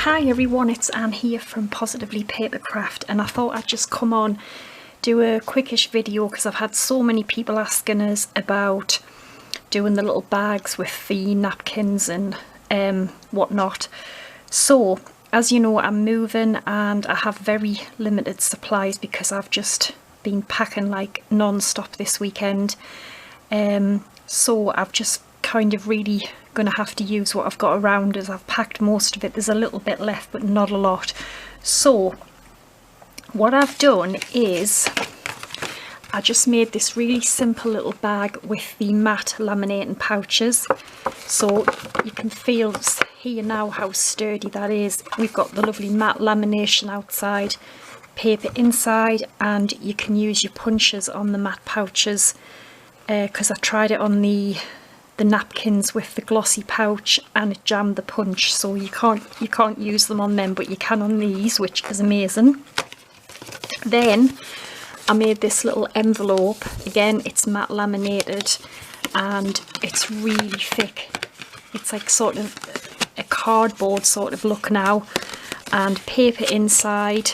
Hi everyone, it's Anne here from Positively Papercraft, and I thought I'd just come on, do a quickish video because I've had so many people asking us about doing the little bags with the napkins and whatnot. So as you know, I'm moving and I have very limited supplies because I've just been packing like non-stop this weekend. So I've just kind of really going to have to use what I've got around as I've packed most of it. There's a little bit left but not a lot. So what I've done is I just made this really simple little bag with the matte laminating pouches. So you can feel here now how sturdy that is. We've got the lovely matte lamination outside, paper inside, and you can use your punches on the matte pouches because I tried it on the napkins with the glossy pouch and it jammed the punch, so you can't use them on them, but you can on these, which is amazing. Then I made this little envelope. Again, it's matte laminated and it's really thick. It's like sort of a cardboard sort of look now, and paper inside,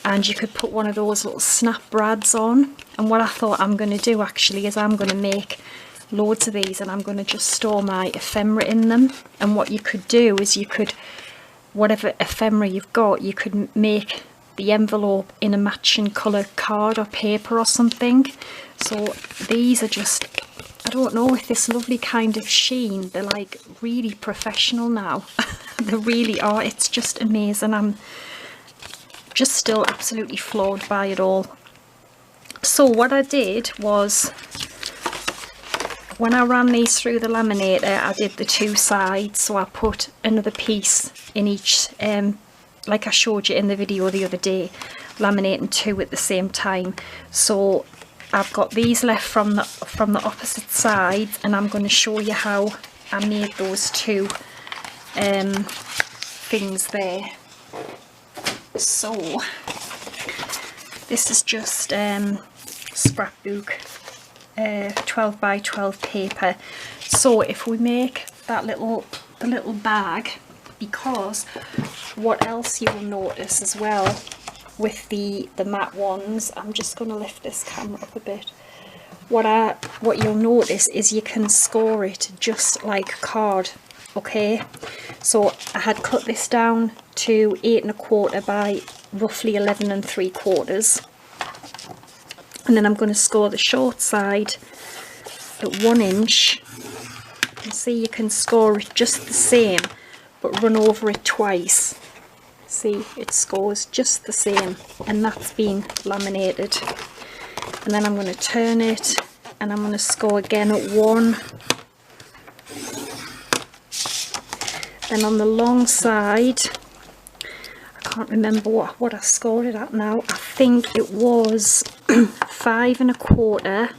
and you could put one of those little snap brads on. And what I thought I'm going to do actually is I'm going to make loads of these and I'm going to just store my ephemera in them. And what you could do is you could, whatever ephemera you've got, you could make the envelope in a matching colour card or paper or something. So these are just, I don't know, with this lovely kind of sheen, they're like really professional now. They really are. It's just amazing. I'm just still absolutely floored by it all. So what I did was, when I ran these through the laminator, I did the two sides, so I put another piece in each, like I showed you in the video the other day, laminating two at the same time. So I've got these left from the opposite sides, and I'm going to show you how I made those two things there. So this is just scrapbook 12 by 12 paper. So if we make that the little bag, because what else you will notice as well with the matte ones, I'm just going to lift this camera up a bit. What you'll notice is you can score it just like card. Okay, so I had cut this down to 8 1/4 by roughly 11 3/4. And then I'm going to score the short side at 1 inch. You can see you can score it just the same, but run over it twice. See, it scores just the same, and that's been laminated. And then I'm going to turn it, and I'm going to score again at 1. Then on the long side, I can't remember what I scored it at now. I think it was 5 1/4,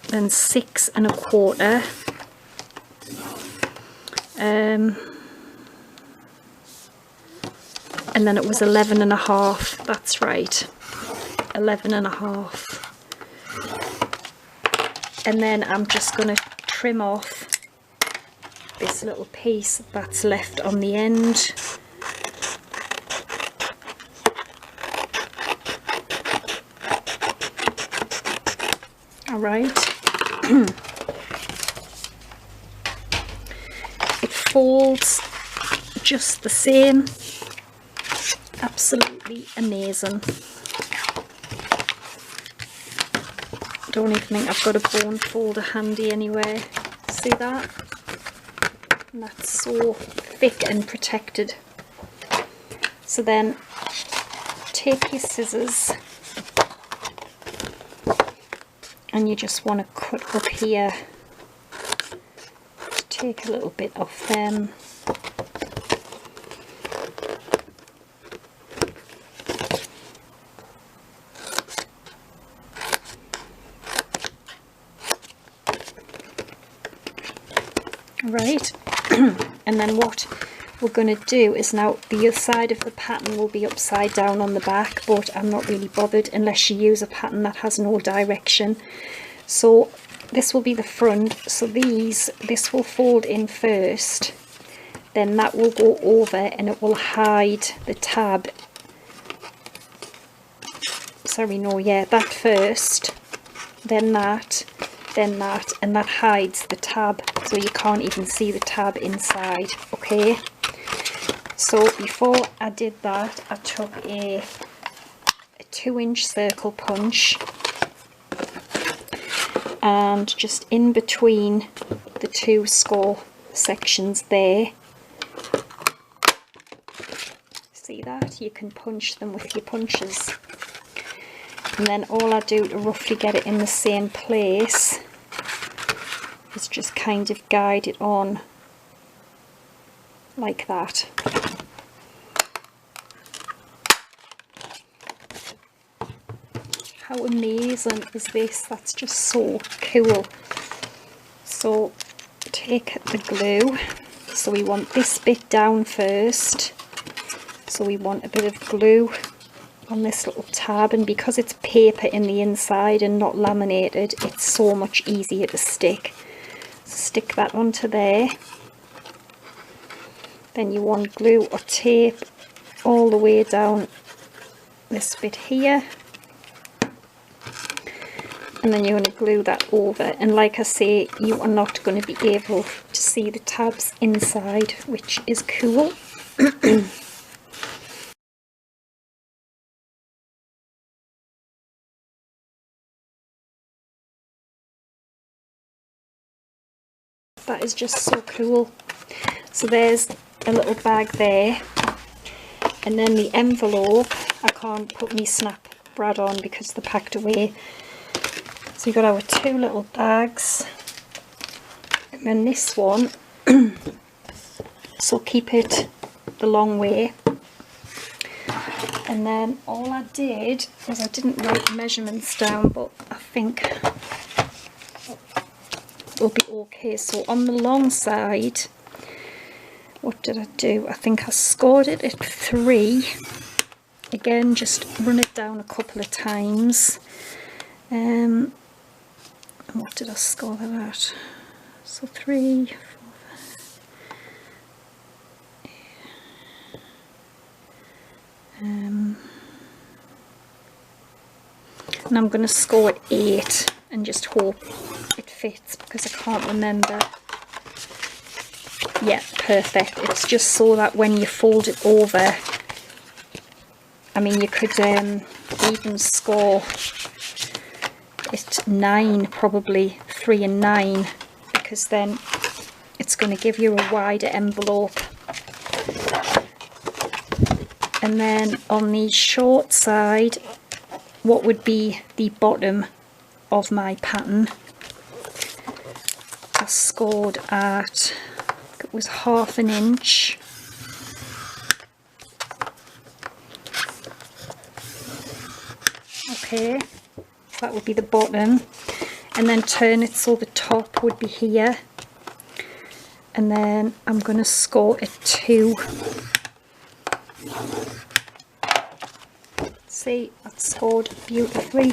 then 6 1/4, and then it was 11 1/2. That's right, 11 1/2. And then I'm just going to trim off this little piece that's left on the end. Alright. It folds just the same. Absolutely amazing. I don't even think I've got a bone folder handy anyway. See that? And that's so thick and protected. So then take your scissors and you just want to cut up here. Take a little bit off them. Right. And then what we're going to do is, now the other side of the pattern will be upside down on the back, but I'm not really bothered unless you use a pattern that has no direction. So this will be the front, so this will fold in first, then that will go over and it will hide the tab. Sorry, no, yeah, that first, then that, and that hides the tab, so you can't even see the tab inside. Okay, so before I did that, I took a 2-inch circle punch, and just in between the two score sections there, see that? You can punch them with your punches. And then all I do to roughly get it in the same place is just kind of guide it on like that. How amazing is this? That's just so cool. So take the glue. So we want this bit down first. So we want a bit of glue on this little tab, and because it's paper in the inside and not laminated, it's so much easier to stick. So stick that onto there. Then you want glue or tape all the way down this bit here, and then you're going to glue that over. And like I say, you are not going to be able to see the tabs inside, which is cool. That is just so cool. So there's a little bag there, and then the envelope, I can't put my snap brad on because they're packed away. So you've got our 2 little bags, and then this one, so keep it the long way. And then all I did was, I didn't write the measurements down, but I think will be okay. So on the long side, what did I do? I think I scored it at 3. Again, just run it down a couple of times. And what did I score that at? So 3, 4, 5. And I'm going to score at 8 and just hope it fits, because I can't remember. Yeah, perfect. It's just so that when you fold it over, I mean, you could even score it 9, probably 3 and 9, because then it's going to give you a wider envelope. And then on the short side, what would be the bottom of my pattern, I scored at, it was 1/2 inch. Okay, that would be the bottom, and then turn it so the top would be here, and then I'm going to score at 2. See, that's scored beautifully.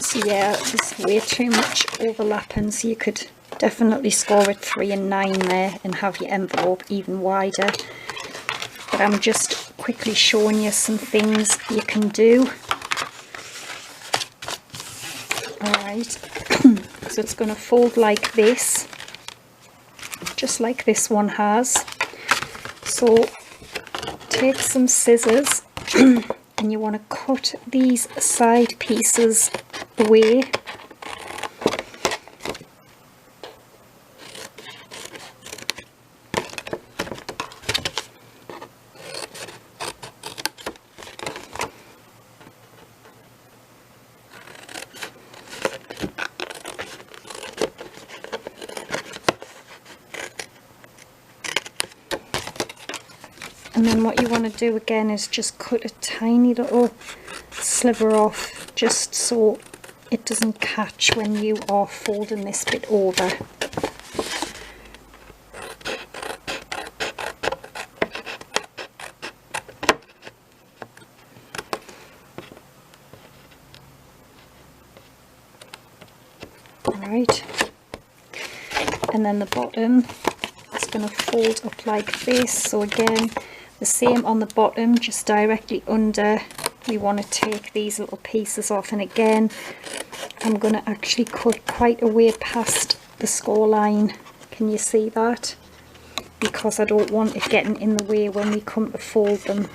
So yeah, there's way too much overlapping, so you could definitely score at 3 and 9 there and have your envelope even wider. But I'm just quickly showing you some things you can do. Alright, so it's going to fold like this, just like this one has. So take some scissors and you want to cut these side pieces away. And then what you want to do again is just cut a tiny little sliver off, just so it doesn't catch when you are folding this bit over. Alright, and then the bottom, going to fold up like this. So again, the same on the bottom, just directly under. We want to take these little pieces off, and again I'm going to actually cut quite a way past the score line. Can you see that? Because I don't want it getting in the way when we come to fold them.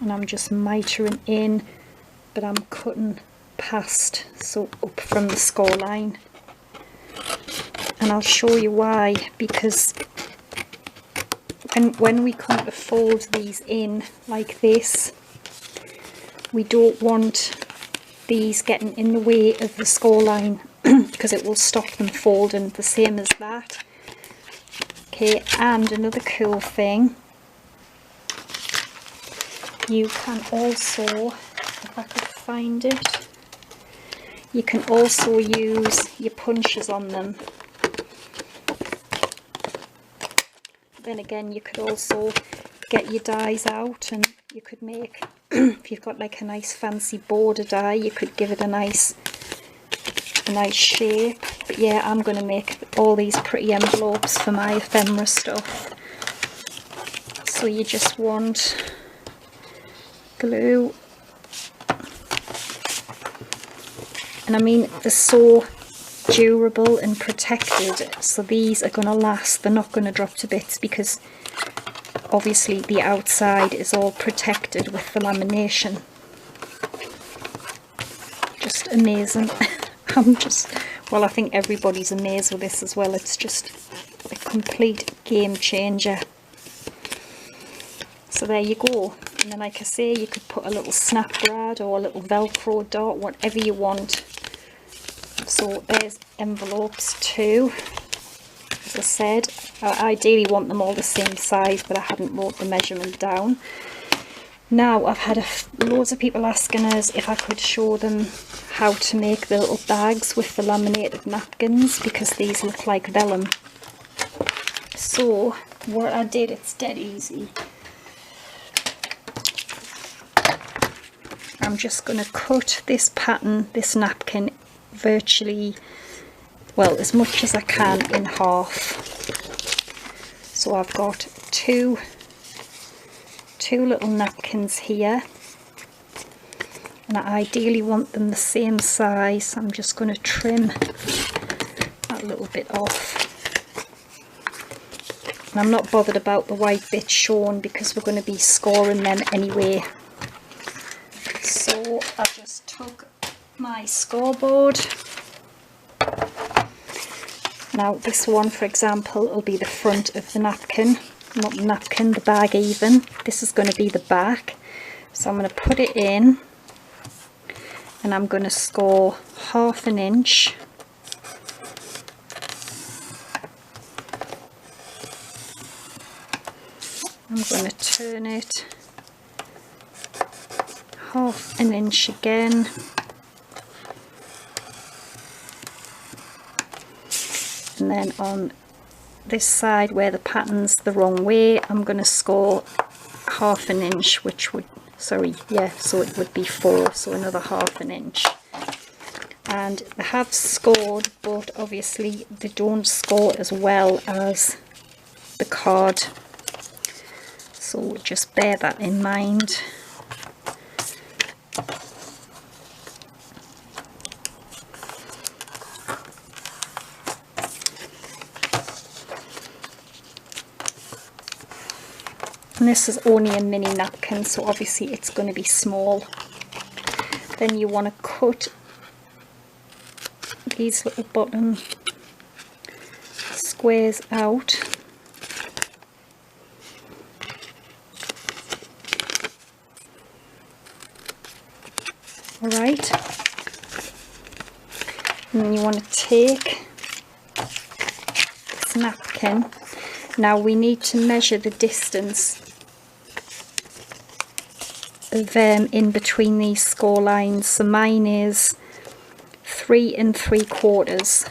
And I'm just mitering in, but I'm cutting past, so up from the score line. And I'll show you why, because when we come to fold these in like this, we don't want these getting in the way of the score line because it will stop them folding, the same as that. Okay, and another cool thing, you can also, if I could find it, you can also use your punches on them. Then again, you could also get your dies out, and you could make, if you've got like a nice fancy border die, you could give it a nice shape. But yeah, I'm going to make all these pretty envelopes for my ephemera stuff. So you just want glue, and I mean, they're so durable and protected, so these are going to last. They're not going to drop to bits because obviously the outside is all protected with the lamination. Just amazing. Well, I think everybody's amazed with this as well. It's just a complete game changer. So there you go. And then, like I say, you could put a little snap brad or a little velcro dot, whatever you want. So there's envelopes too. As I said, I ideally want them all the same size, but I hadn't wrote the measurement down. Now, I've had loads of people asking us if I could show them how to make the little bags with the laminated napkins, because these look like vellum. So what I did, it's dead easy. I'm just going to cut this pattern, this napkin, virtually, well, as much as I can in half. So I've got two little napkins here, and I ideally want them the same size. I'm just going to trim that little bit off. And I'm not bothered about the white bit shown because we're going to be scoring them anyway. So I just took my scoreboard. Now this one, for example, will be the front of the napkin, not the napkin, the bag even. This is going to be the back. So I'm going to put it in, and I'm going to score 1/2 inch. I'm going to turn it 1/2 inch again. And then on this side where the pattern's the wrong way, I'm going to score 1/2 inch, which would, sorry, yeah, so it would be 4, so another 1/2 inch. And they have scored, but obviously they don't score as well as the card, so just bear that in mind. And this is only a mini napkin, so obviously it's going to be small. Then you want to cut these little bottom squares out. Alright. And then you want to take this napkin. Now we need to measure the distance of in between these score lines. So mine is 3 3/4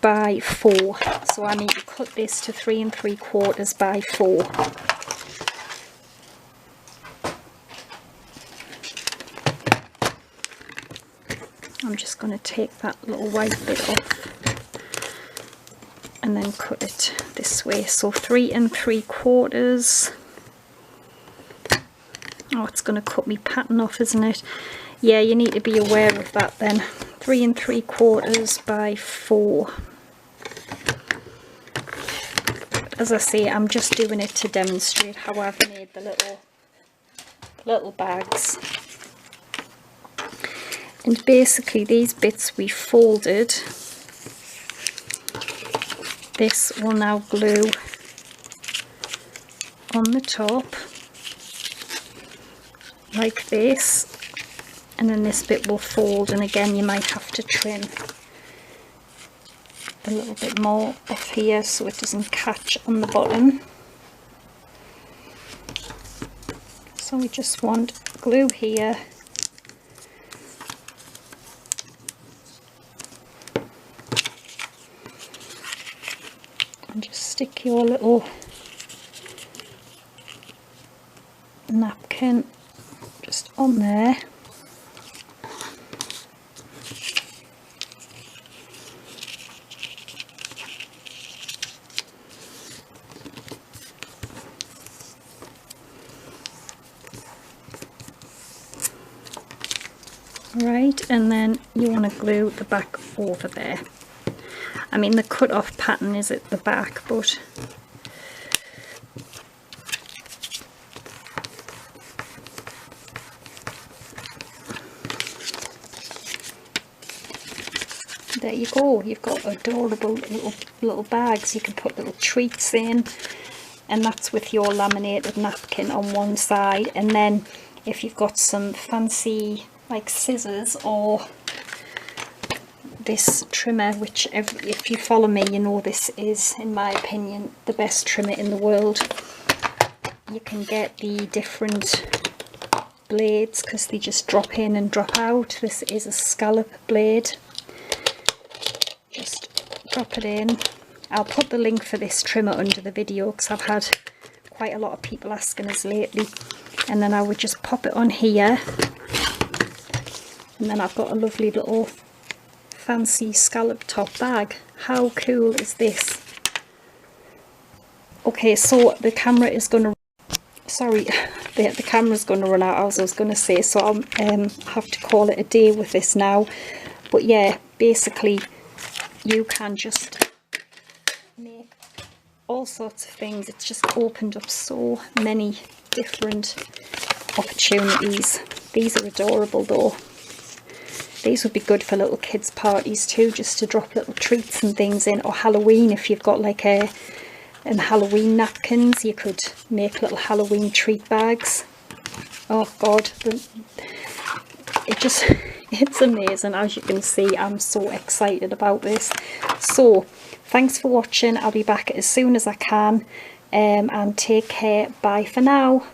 by 4. So I need to cut this to 3 3/4 by 4. I'm just going to take that little white bit off and then cut it this way. So 3 3/4. Oh, it's going to cut me pattern off, isn't it? Yeah, you need to be aware of that then. 3 3/4 by 4. As I say, I'm just doing it to demonstrate how I've made the little bags. And basically these bits we folded, this will now glue on the top like this, and then this bit will fold, and again you might have to trim a little bit more off here so it doesn't catch on the bottom. So we just want glue here, and just stick your little napkin just on there. Right, and then you want to glue the back over there. I mean, the cut off pattern is at the back, but there you go. You've got adorable little bags. You can put little treats in, and that's with your laminated napkin on one side. And then if you've got some fancy like scissors or this trimmer, which if you follow me, you know this is, in my opinion, the best trimmer in the world. You can get the different blades because they just drop in and drop out. This is a scallop blade. Just drop it in. I'll put the link for this trimmer under the video because I've had quite a lot of people asking us lately. And then I would just pop it on here, and then I've got a lovely little fancy scallop top bag. How cool is this? Okay, so the camera is going to, sorry, the camera's going to run out, as I was going to say, so I'll have to call it a day with this now. But yeah, basically you can just make all sorts of things. It's just opened up so many different opportunities. These are adorable though. These would be good for little kids parties too, just to drop little treats and things in, or Halloween. If you've got like Halloween napkins, you could make little Halloween treat bags. Oh god, it's amazing. As you can see, I'm so excited about this. So thanks for watching. I'll be back as soon as I can, and take care. Bye for now.